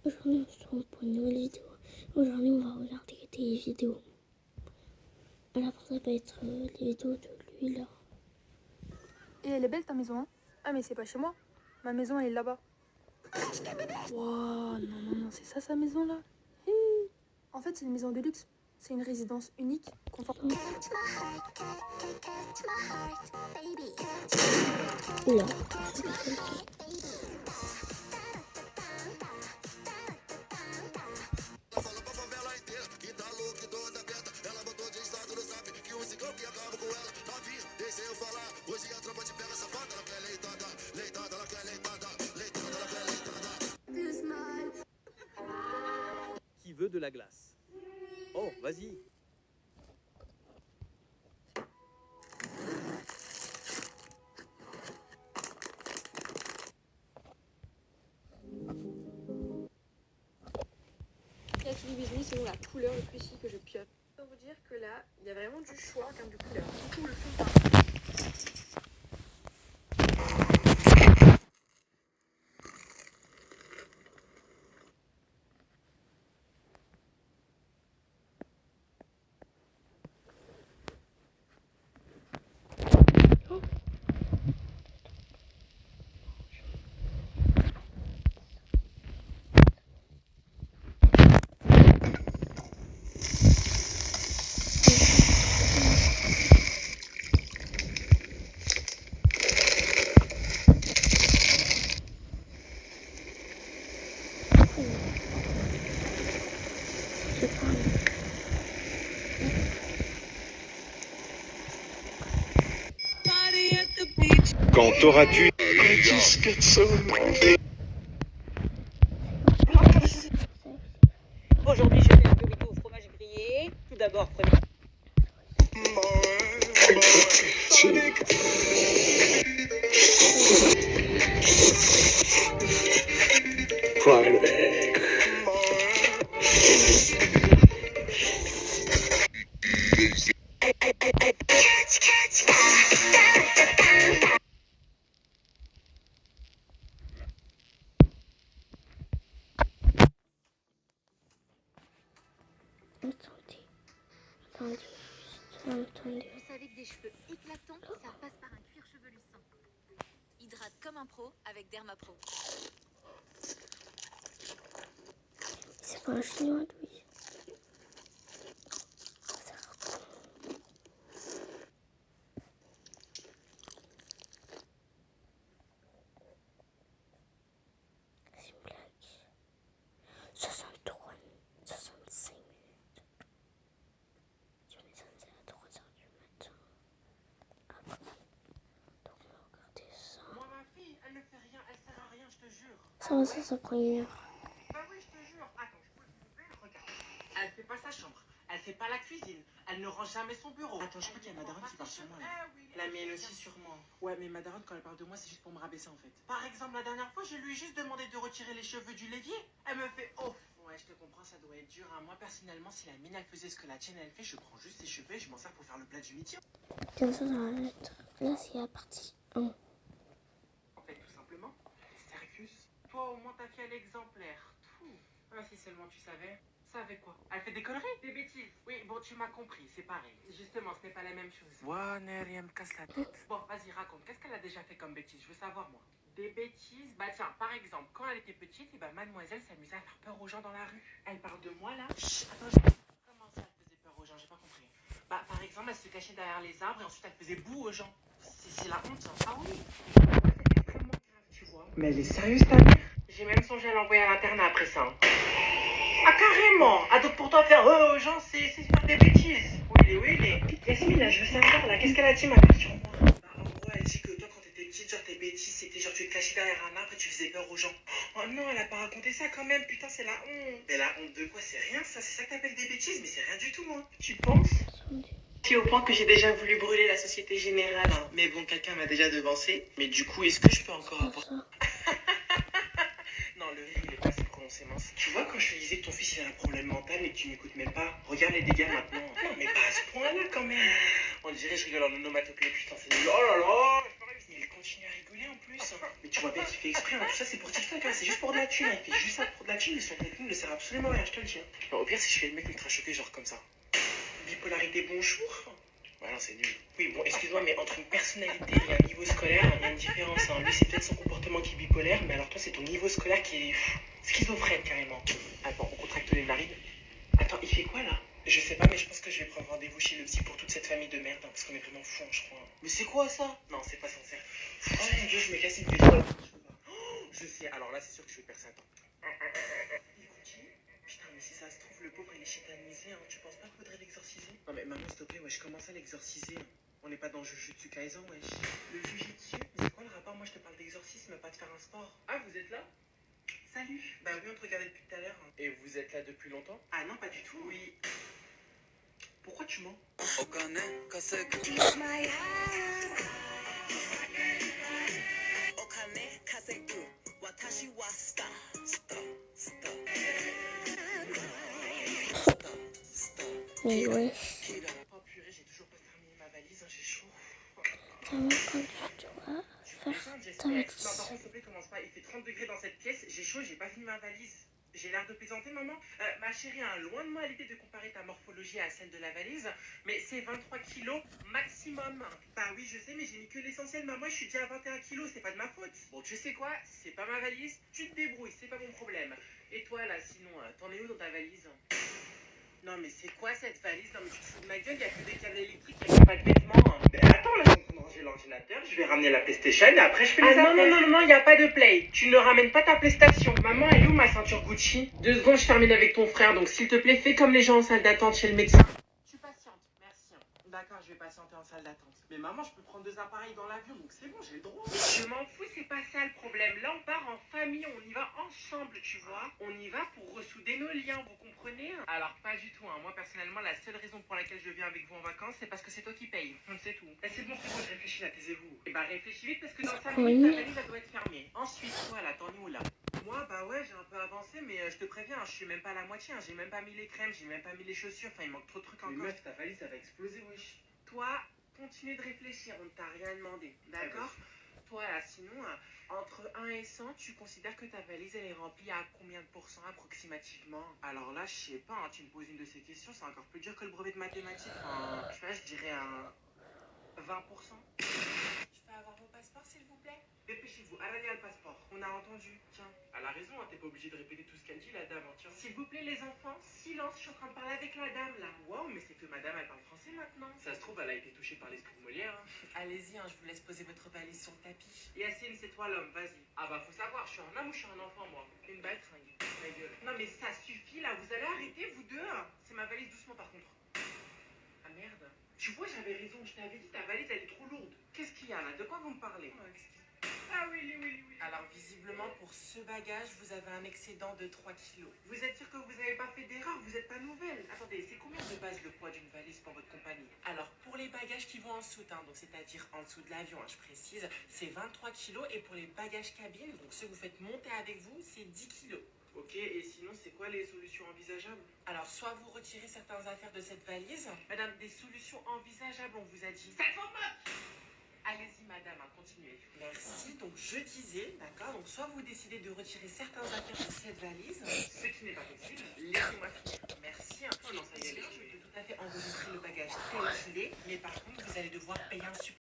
Aujourd'hui, on se retrouve pour une nouvelle vidéo. Aujourd'hui, on va regarder des vidéos. À la fin, ça va être les vidéos de lui là. Et elle est belle ta maison, hein? Ah, mais c'est pas chez moi. Ma maison, elle est là-bas. Waouh, non, c'est ça sa maison là? Hi. En fait, c'est une maison de luxe. C'est une résidence unique, confortable. Oula. Qui veut de la glace? Oh, vas-y. La Chili Biscuit, selon la couleur le plus chic que je piote. Je peux vous dire que là, il y a vraiment du choix en termes de couleur. Surtout le fond de teint. Quand t'auras-tu... Aujourd'hui, je fais un burrito au fromage grillé. Tout d'abord, prenez... Attendez. Vous savez que des cheveux éclatants, ça passe par un cuir chevelu sain. Hydrate comme un pro avec Dermapro. C'est pas un chinois, lui. C'est une blague. 63, 65 minutes. Je vais descendre à 3h du matin. Après. Donc on va regarder ça. Moi, ma fille, elle ne fait rien, elle sert à rien, je te jure. Ça prend une heure. Bah oui, je te jure. Attends, je peux te montrer. Regarde. Elle fait pas sa chambre, elle fait pas la cuisine, elle ne range jamais son bureau. Attends, je crois qu'il y a Madarone qui parle sur moi là. La mienne aussi, sûrement. Ouais, mais Madarone, quand elle parle de moi, c'est juste pour me rabaisser en fait. Par exemple, la dernière fois, je lui ai juste demandé de retirer les cheveux du l'évier. Elle me fait oh. Ouais, je te comprends, ça doit être dur. Hein. Moi, personnellement, si la mienne elle faisait ce que la tienne elle fait, je prends juste ses cheveux et je m'en sers pour faire le plat du midi. Comme ça va être. Là, c'est la partie 1. En fait, tout simplement, Sergius, toi au moins ta fille elle est exemplaire. Fou. Ah, si seulement tu savais. Savais quoi? Elle fait des conneries? Des bêtises? Oui, bon, tu m'as compris, c'est pareil. Justement, ce n'est pas la même chose. Warner, elle me casse la tête. Bon, vas-y, raconte. Qu'est-ce qu'elle a déjà fait comme bêtises? Je veux savoir, moi. Des bêtises? Bah tiens, par exemple, quand elle était petite, et bah, mademoiselle s'amusait à faire peur aux gens dans la rue. Elle parle de moi, là? Chut, attends, comment ça, elle faisait peur aux gens? J'ai pas compris. Bah, par exemple, elle se cachait derrière les arbres et ensuite elle faisait boue aux gens. C'est la honte, hein. Ah oui, c'est extrêmement grave, tu vois. Mais elle est sérieuse, ta mère? J'ai même songé à l'envoyer à l'internat après ça. Hein. Ah, carrément! Ah, donc pour toi, faire aux gens, c'est faire des bêtises. Oui, il est. Yasmine, là, je veux savoir, là, qu'est-ce qu'elle a dit, ma mère, sur moi? Bah, en gros, elle dit que toi, quand t'étais petite, genre, tes bêtises, c'était genre, tu te cachais derrière un arbre et tu faisais peur aux gens. Oh non, elle a pas raconté ça quand même, putain, c'est la honte. Mais la honte de quoi? C'est rien, ça, c'est ça que t'appelles des bêtises, mais c'est rien du tout, hein. Tu penses? Puis au point que j'ai déjà voulu brûler la Société Générale, hein. Mais bon, quelqu'un m'a déjà devancé. Mais du coup, est-ce que je peux encore avoir... Non, le rire, il est pas si prononcé, mince. Tu vois, quand je te disais que ton fils il a un problème mental et que tu m'écoutes même pas, regarde les dégâts maintenant. Non, mais pas à ce point-là, quand même. On dirait je rigole en onomatopée, putain, c'est nul. Oh là là. Il continue à rigoler en plus. dépense. Mais tu vois bien qu'il fait exprès, hein. Tout ça c'est pour TikTok, hein. C'est juste pour de la thune, hein. Il fait juste ça pour de la thune et son contenu ne sert absolument à rien, je te le dis. Hein. Non, au pire, si je fais le mec ultra choqué, genre comme ça. Bipolarité, bonjour. Ouais, non, c'est nul. Oui, bon, excuse-moi, mais entre une personnalité et un niveau scolaire, il y a une différence. Hein. Lui, c'est peut-être son comportement qui est bipolaire, mais alors toi, c'est ton niveau scolaire qui est schizophrène, carrément. Attends, on contracte les narines. Attends, il fait quoi, là? Je sais pas, mais je pense que je vais prendre rendez-vous chez le psy pour toute cette famille de merde, hein, parce qu'on est vraiment fous, je crois. Mais c'est quoi, ça? Non, c'est pas sincère. Oh mon Dieu, je me casse une pédale. Je sais, alors là, c'est sûr que je vais percer un temps. Il continue? Putain, mais si ça se trouve, le pauvre, il est chétanisé, hein. Tu penses pas qu'il faudrait l'exorciser? Non, mais maman, s'il te plaît, wesh, comment ça l'exorciser? On n'est pas dans Jujutsu Kaisen, wesh. Le Jujutsu? Mais c'est quoi le rapport? Moi, je te parle d'exorcisme, pas de faire un sport. Ah, vous êtes là? Salut. Bah oui, on te regardait depuis tout à l'heure. Hein. Et vous êtes là depuis longtemps? Ah non, pas du tout. Oui. Pourquoi tu mens? Mais ouais, Oh purée, j'ai toujours pas terminé ma valise, hein, j'ai chaud. ça va quand tu dois faire ta Non, valise. par contre, s'il te plaît, commence pas. Il fait 30 degrés dans cette pièce, j'ai chaud, j'ai pas fini ma valise. J'ai l'air de plaisanter, maman. Ma chérie, hein, loin de moi l'idée de comparer ta morphologie à celle de la valise, mais c'est 23 kilos maximum. Bah oui, je sais, mais j'ai mis que l'essentiel, maman. Je suis déjà à 21 kilos, c'est pas de ma faute. Bon, tu sais quoi? C'est pas ma valise, tu te débrouilles, c'est pas mon problème. Et toi, là, sinon, t'en es où dans ta valise? Non, mais c'est quoi cette valise? Non, mais tu te fous de ma gueule, il y a que des câbles électriques, il y a pas de vêtements. Ben attends, là, je suis en train de ranger l'ordinateur, je vais ramener la PlayStation et après je fais les affaires. Non, il n'y a pas de Play. Tu ne ramènes pas ta PlayStation. Maman, elle est où ma ceinture Gucci? 2 secondes, je termine avec ton frère, donc s'il te plaît, fais comme les gens en salle d'attente chez le médecin. Tu patientes, merci. D'accord, je vais patienter en salle d'attente. Mais maman, je peux prendre 2 appareils dans l'avion, donc c'est bon, j'ai le droit. Mais je m'en fous, c'est pas ça le problème. Là, on part en famille, on y va ensemble, tu vois. On y va pour ressouder nos liens, vous comprenez? Alors, pas du tout, hein. Moi, personnellement, la seule raison pour laquelle je viens avec vous en vacances, c'est parce que c'est toi qui paye. C'est tout. C'est bon, je réfléchis là, taisez-vous. Et bah, réfléchis vite parce que dans 5 Oui. minutes, ta valise, elle doit être fermée. Ensuite, toi, là, t'en es où là? Moi, bah ouais, j'ai un peu avancé, mais je te préviens, je suis même pas à la moitié. Hein. J'ai même pas mis les crèmes, j'ai même pas mis les chaussures. Enfin, il manque trop de trucs encore. Mais meuf, ta valise, ça va exploser, wesh. Toi, continue de réfléchir, on ne t'a rien demandé, d'accord? Toi, là, sinon, entre 1 et 100, tu considères que ta valise, elle est remplie à combien de pourcents approximativement? Alors là, je sais pas, hein, tu me poses une de ces questions, c'est encore plus dur que le brevet de mathématiques. Enfin, je sais pas, je dirais un 20%. Je peux avoir vos passeports, s'il vous plaît? Dépêchez-vous, allez à le passeport. On a entendu. Tiens, elle a raison, hein, t'es pas obligé de répéter tout ce qu'elle dit, la dame. Hein. Tiens. S'il vous plaît, les enfants, silence, je suis en train de parler avec la dame, là. Waouh, mais c'est que madame, elle parle français maintenant. Ça se trouve, elle a été touchée par l'esprit de Molière. Hein. Allez-y, hein, je vous laisse poser votre valise sur le tapis. Yacine, c'est toi l'homme, vas-y. Ah bah, faut savoir, je suis un homme ou je suis un enfant, moi? Une bête, ringue. Ma gueule. Non, mais ça suffit, là, vous allez arrêter, vous deux. C'est ma valise, doucement, par contre. Ah merde. Tu vois, j'avais raison, je t'avais dit, ta valise, elle est trop lourde. Qu'est-ce qu'il y a là? De quoi vous me parlez? Ah oui. Alors visiblement pour ce bagage, vous avez un excédent de 3 kilos. Vous êtes sûr que vous n'avez pas fait d'erreur? Vous n'êtes pas nouvelle? Attendez, c'est combien de base le poids d'une valise pour votre compagnie? Alors pour les bagages qui vont en soute, hein, donc c'est-à-dire en dessous de l'avion, hein, je précise, c'est 23 kilos. Et pour les bagages cabine, donc ceux que vous faites monter avec vous, c'est 10 kilos. Ok, et sinon, c'est quoi les solutions envisageables? Alors, soit vous retirez certaines affaires de cette valise. Madame, des solutions envisageables, on vous a dit. Ça te moque! Allez-y, madame, hein, continuez. Merci. Donc, je disais, d'accord, donc soit vous décidez de retirer certaines affaires de cette valise, ce qui n'est pas possible. Laissez-moi finir. Merci. Hein. Oh non, ça y est, je peux tout à fait enregistrer le bagage tel qu'il est, mais par contre, vous allez devoir payer un supplément.